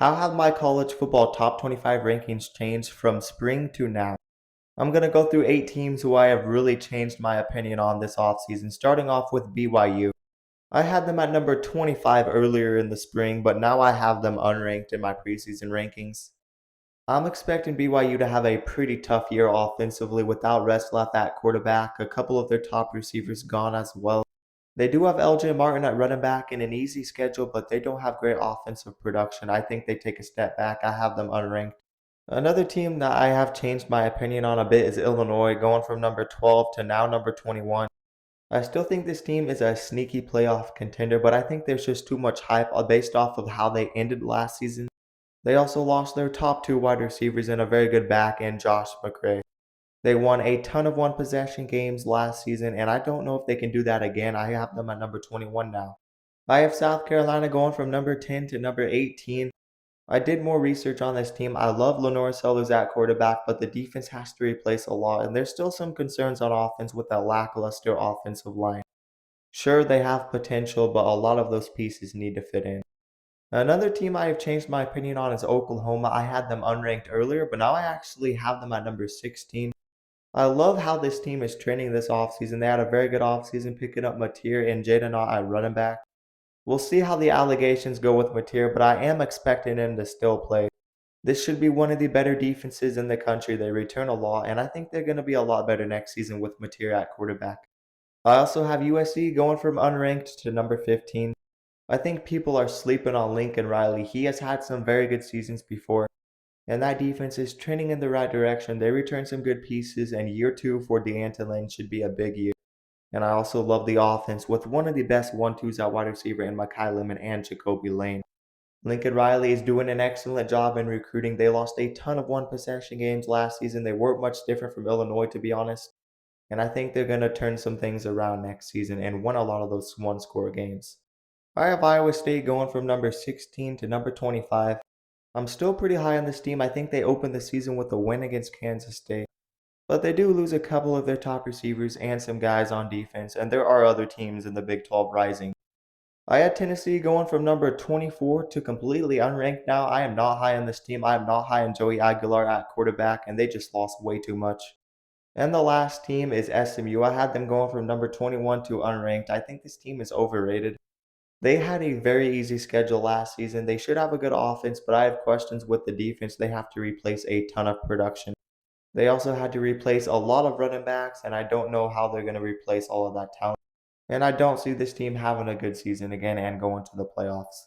How have my college football top 25 rankings changed from spring to now? I'm going to go through 8 teams who I have really changed my opinion on this offseason, starting off with BYU. I had them at number 25 earlier in the spring, but now I have them unranked in my preseason rankings. I'm expecting BYU to have a pretty tough year offensively without Retzlaff at quarterback, a couple of their top receivers gone as well. They do have LJ Martin at running back in an easy schedule, but they don't have great offensive production. I think they take a step back. I have them unranked. Another team that I have changed my opinion on a bit is Illinois, going from number 12 to now number 21. I still think this team is a sneaky playoff contender, but I think there's just too much hype based off of how they ended last season. They also lost their top two wide receivers and a very good back in Josh McCray. They won a ton of one possession games last season, and I don't know if they can do that again. I have them at number 21 now. I have South Carolina going from number 10 to number 18. I did more research on this team. I love Lenore Sellers at quarterback, but the defense has to replace a lot, and there's still some concerns on offense with that lackluster offensive line. Sure, they have potential, but a lot of those pieces need to fit in. Another team I have changed my opinion on is Oklahoma. I had them unranked earlier, but now I actually have them at number 16. I love how this team is trending this offseason. They had a very good offseason picking up Mateer and Jaden Ott at running back. We'll see how the allegations go with Mateer, but I am expecting him to still play. This should be one of the better defenses in the country. They return a lot, and I think they're going to be a lot better next season with Mateer at quarterback. I also have USC going from unranked to number 15. I think people are sleeping on Lincoln Riley. He has had some very good seasons before, and that defense is trending in the right direction. They return some good pieces, and year two for D'Anton should be a big year. And I also love the offense with one of the best 1-2s at wide receiver in Mekhi Lemon and Jacoby Lane. Lincoln Riley is doing an excellent job in recruiting. They lost a ton of one possession games last season. They weren't much different from Illinois, to be honest. And I think they're going to turn some things around next season and win a lot of those one score games. I have Iowa State going from number 16 to number 25. I'm still pretty high on this team. I think they opened the season with a win against Kansas State. But they do lose a couple of their top receivers and some guys on defense, and there are other teams in the Big 12 rising. I had Tennessee going from number 24 to completely unranked now. I am not high on this team. I am not high on Joey Aguilar at quarterback, and they just lost way too much. And the last team is SMU. I had them going from number 21 to unranked. I think this team is overrated. They had a very easy schedule last season. They should have a good offense, but I have questions with the defense. They have to replace a ton of production. They also had to replace a lot of running backs, and I don't know how they're going to replace all of that talent. And I don't see this team having a good season again and going to the playoffs.